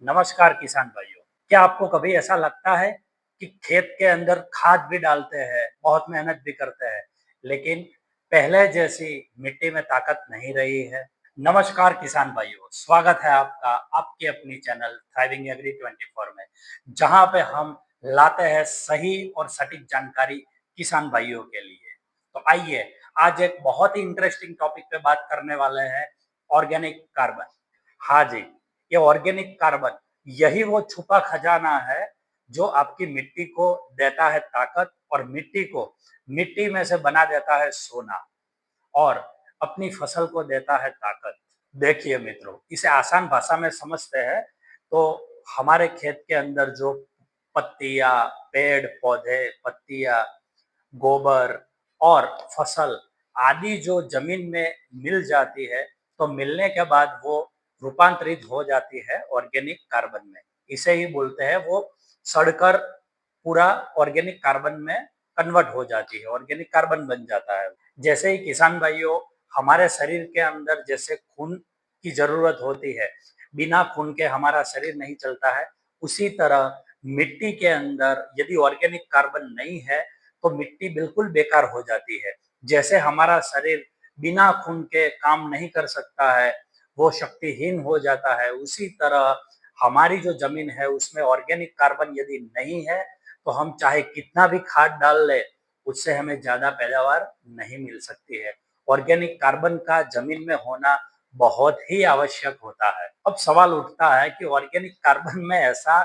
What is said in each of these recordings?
नमस्कार किसान भाइयों। क्या आपको कभी ऐसा लगता है कि खेत के अंदर खाद भी डालते हैं, बहुत मेहनत भी करते हैं, लेकिन पहले जैसी मिट्टी में ताकत नहीं रही है? नमस्कार किसान भाइयों, स्वागत है आपका आपकी अपनी चैनल थ्राइविंग एग्री 24 में, जहां पे हम लाते हैं सही और सटीक जानकारी किसान भाइयों के लिए। तो आइए, आज एक बहुत ही इंटरेस्टिंग टॉपिक पे बात करने वाले हैं, ऑर्गेनिक कार्बन। हाँ जी, ये ऑर्गेनिक कार्बन यही वो छुपा खजाना है जो आपकी मिट्टी को देता है ताकत और मिट्टी को मिट्टी में से बना देता है सोना और अपनी फसल को देता है ताकत। देखिए मित्रों, इसे आसान भाषा में समझते हैं तो हमारे खेत के अंदर जो पत्तियां, पेड़ पौधे, पत्तियां, गोबर और फसल आदि जो जमीन में मिल जाती है, तो मिलने के बाद वो रूपांतरित हो जाती है ऑर्गेनिक कार्बन में। इसे ही बोलते हैं वो सड़कर पूरा ऑर्गेनिक कार्बन में कन्वर्ट हो जाती है, ऑर्गेनिक कार्बन बन जाता है। जैसे ही किसान भाइयों, हमारे शरीर के अंदर जैसे खून की जरूरत होती है, बिना खून के हमारा शरीर नहीं चलता है, उसी तरह मिट्टी के अंदर यदि ऑर्गेनिक कार्बन नहीं है तो मिट्टी बिल्कुल बेकार हो जाती है। जैसे हमारा शरीर बिना खून के काम नहीं कर सकता है, वो शक्तिहीन हो जाता है, उसी तरह हमारी जो जमीन है उसमें ऑर्गेनिक कार्बन यदि नहीं है तो हम चाहे कितना भी खाद डाल ले, उससे हमें ज्यादा पैदावार नहीं मिल सकती है। ऑर्गेनिक कार्बन का जमीन में होना बहुत ही आवश्यक होता है। अब सवाल उठता है कि ऑर्गेनिक कार्बन में ऐसा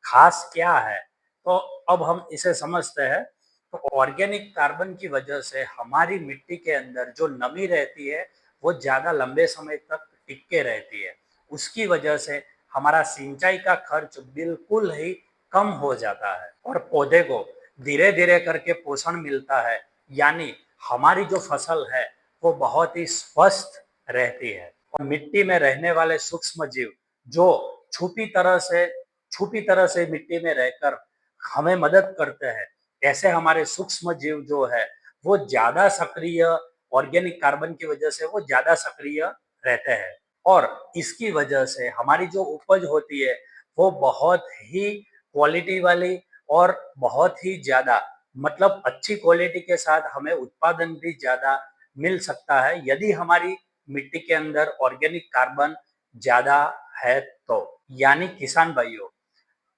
खास क्या है? तो अब हम इसे समझते हैं। तो ऑर्गेनिक कार्बन की वजह से हमारी मिट्टी के अंदर जो नमी रहती है वो ज्यादा लंबे समय तक टिक के रहती है। उसकी वजह से हमारा सिंचाई का खर्च बिल्कुल ही कम हो जाता है और पौधे को धीरे धीरे करके पोषण मिलता है, यानी हमारी जो फसल है वो बहुत ही स्वस्थ रहती है। और मिट्टी में रहने वाले सूक्ष्म जीव जो छुपी तरह से छुपी तरह से मिट्टी में रहकर हमें मदद करते हैं, ऐसे हमारे सूक्ष्म जीव जो है वो ज्यादा सक्रिय, ऑर्गेनिक कार्बन की वजह से वो ज्यादा सक्रिय रहते हैं और इसकी वजह से हमारी जो उपज होती है वो बहुत ही क्वालिटी वाली और बहुत ही ज्यादा, मतलब अच्छी क्वालिटी के साथ हमें उत्पादन भी ज्यादा मिल सकता है यदि हमारी मिट्टी के अंदर ऑर्गेनिक कार्बन ज्यादा है तो। यानी किसान भाइयों,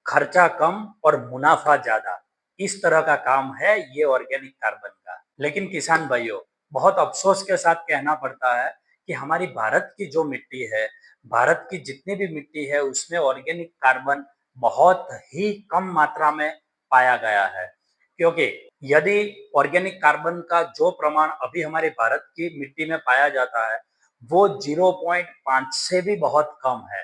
खर्चा कम और मुनाफा ज्यादा, इस तरह का काम है ये ऑर्गेनिक कार्बन का। लेकिन किसान भाइयों, बहुत अफसोस के साथ कहना पड़ता है कि हमारी भारत की जो मिट्टी है, भारत की जितनी भी मिट्टी है उसमें ऑर्गेनिक कार्बन बहुत ही कम मात्रा में पाया गया है। क्योंकि यदि ऑर्गेनिक कार्बन का जो प्रमाण अभी हमारे भारत की मिट्टी में पाया जाता है वो 0.5 से भी बहुत कम है।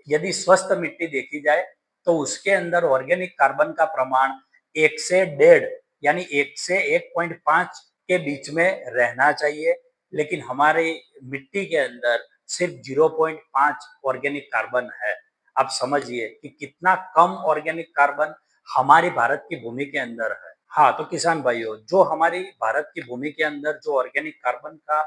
यदि स्वस्थ मिट्टी देखी जाए तो उसके अंदर ऑर्गेनिक कार्बन का प्रमाण 1 से 1.5 यानी 1 से 1.5 के बीच में रहना चाहिए, लेकिन हमारी मिट्टी के अंदर सिर्फ 0.5 ऑर्गेनिक कार्बन है। आप समझिए कि कितना कम ऑर्गेनिक कार्बन हमारी भारत की भूमि के अंदर है। हाँ, तो किसान भाइयों, जो हमारी भारत की भूमि के अंदर जो ऑर्गेनिक कार्बन का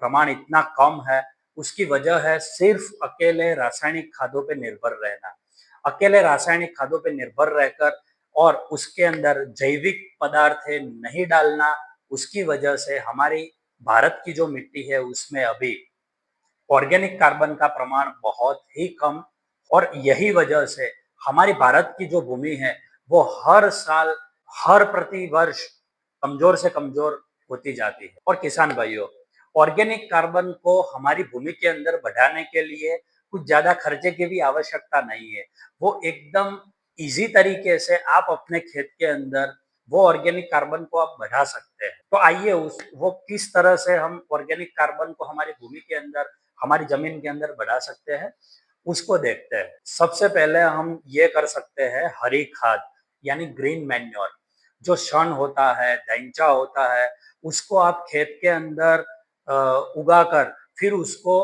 प्रमाण इतना कम है, उसकी वजह है सिर्फ अकेले रासायनिक खादों पे निर्भर रहना। अकेले रासायनिक खादों पे निर्भर रहकर और उसके अंदर जैविक पदार्थ नहीं डालना, उसकी वजह से हमारी भारत की जो मिट्टी है उसमें अभी ऑर्गेनिक कार्बन का प्रमाण बहुत ही कम, और यही वजह से हमारी भारत की जो भूमि है वो हर साल, हर प्रति वर्ष कमजोर से कमजोर होती जाती है। और किसान भाइयों, ऑर्गेनिक कार्बन को हमारी भूमि के अंदर बढ़ाने के लिए कुछ ज्यादा खर्चे की भी आवश्यकता नहीं है। वो एकदम इजी तरीके से आप अपने खेत के अंदर वो ऑर्गेनिक कार्बन को आप बढ़ा सकते हैं। तो आइए उस वो किस तरह से हम ऑर्गेनिक कार्बन को हमारी भूमि के अंदर, हमारी जमीन के अंदर बढ़ा सकते हैं, उसको देखते हैं। सबसे पहले हम ये कर सकते हैं हरी खाद यानी ग्रीन मैन्योर। जो शण होता है, दैंचा होता है, उसको आप खेत के अंदर उगाकर फिर उसको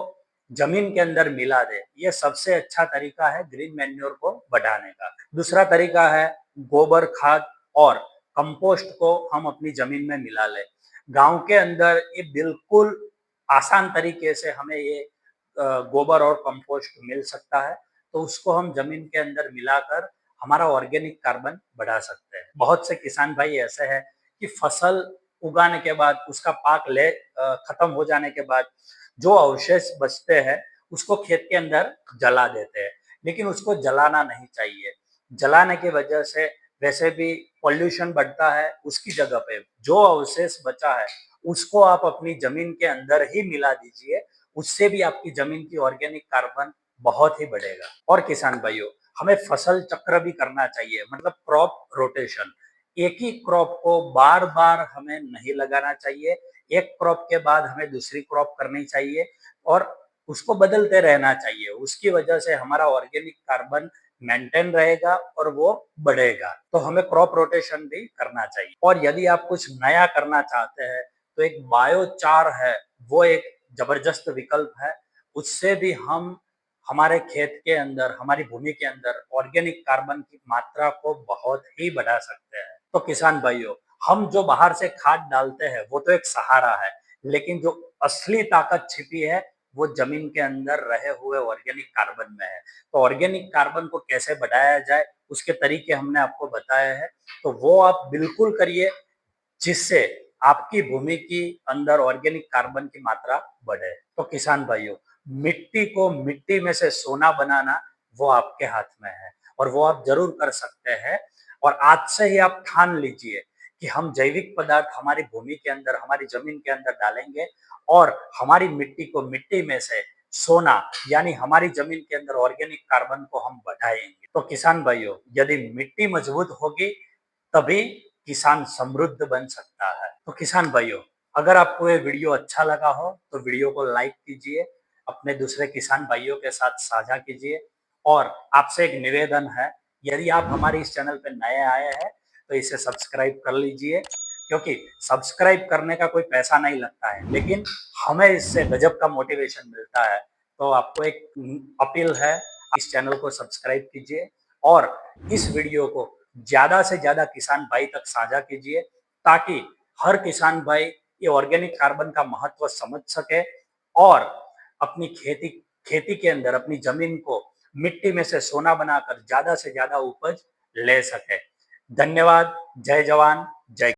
जमीन के अंदर मिला दे। ये सबसे अच्छा तरीका है ग्रीन मैन्योर को बढ़ाने का। दूसरा तरीका है गोबर खाद और कंपोस्ट को हम अपनी जमीन में मिला लें। गांव के अंदर ये बिल्कुल आसान तरीके से हमें ये गोबर और कंपोस्ट मिल सकता है। तो उसको हम जमीन के अंदर मिलाकर हमारा ऑर्गेनिक कार्बन बढ़ा सकते हैं। बहुत से किसान भाई ऐसे हैं कि फसल उगाने के बाद उसका पाक खत्म हो जाने के बाद जो अवशेष बचते हैं उसको खेत के अंदर जला देते हैं, लेकिन उसको जलाना नहीं चाहिए। जलाने की वजह से वैसे भी पॉल्यूशन बढ़ता है, उसकी जगह पे जो अवशेष बचा है उसको आप अपनी जमीन के अंदर ही मिला दीजिए, उससे भी आपकी जमीन की ऑर्गेनिक कार्बन बहुत ही बढ़ेगा। और किसान भाइयों, हमें फसल चक्र भी करना चाहिए, मतलब क्रॉप रोटेशन। एक ही क्रॉप को बार बार हमें नहीं लगाना चाहिए, एक क्रॉप के बाद हमें दूसरी क्रॉप करनी चाहिए और उसको बदलते रहना चाहिए। उसकी वजह से हमारा ऑर्गेनिक कार्बन मेंटेन रहेगा और वो बढ़ेगा। तो हमें क्रॉप रोटेशन भी करना चाहिए। और यदि आप कुछ नया करना चाहते हैं तो एक बायोचार है, वो एक जबरदस्त विकल्प है। उससे भी हम हमारे खेत के अंदर, हमारी भूमि के अंदर ऑर्गेनिक कार्बन की मात्रा को बहुत ही बढ़ा सकते हैं। तो किसान भाइयों, हम जो बाहर से खाद डालते हैं वो तो एक सहारा है, लेकिन जो असली ताकत छिपी है वो जमीन के अंदर रहे हुए ऑर्गेनिक कार्बन में है। तो ऑर्गेनिक कार्बन को कैसे बढ़ाया जाए उसके तरीके हमने आपको बताए हैं, तो वो आप बिल्कुल करिए, जिससे आपकी भूमि की अंदर ऑर्गेनिक कार्बन की मात्रा बढ़े। तो किसान भाइयों, मिट्टी को मिट्टी में से सोना बनाना वो आपके हाथ में है और वो आप जरूर कर सकते हैं। और आज से ही आप ठान लीजिए कि हम जैविक पदार्थ हमारी भूमि के अंदर, हमारी जमीन के अंदर डालेंगे और हमारी मिट्टी को मिट्टी में से सोना, यानी हमारी जमीन के अंदर ऑर्गेनिक कार्बन को हम बढ़ाएंगे। तो किसान भाइयों, यदि मिट्टी मजबूत होगी तभी किसान समृद्ध बन सकता है। तो किसान भाइयों, अगर आपको ये वीडियो अच्छा लगा हो तो वीडियो को लाइक कीजिए, अपने दूसरे किसान भाइयों के साथ साझा कीजिए। और आपसे एक निवेदन है, यदि आप हमारे इस चैनल पे नए आए हैं तो इसे सब्सक्राइब कर लीजिए, क्योंकि सब्सक्राइब करने का कोई पैसा नहीं लगता है, लेकिन हमें इससे गजब का मोटिवेशन मिलता है। तो आपको एक अपील है, इस चैनल को सब्सक्राइब कीजिए और इस वीडियो को ज्यादा से ज्यादा किसान भाई तक साझा कीजिए, ताकि हर किसान भाई ये ऑर्गेनिक कार्बन का महत्व समझ सके और अपनी खेती खेती के अंदर अपनी जमीन को मिट्टी में से सोना बनाकर ज्यादा से ज्यादा उपज ले सके। धन्यवाद। जय जवान, जय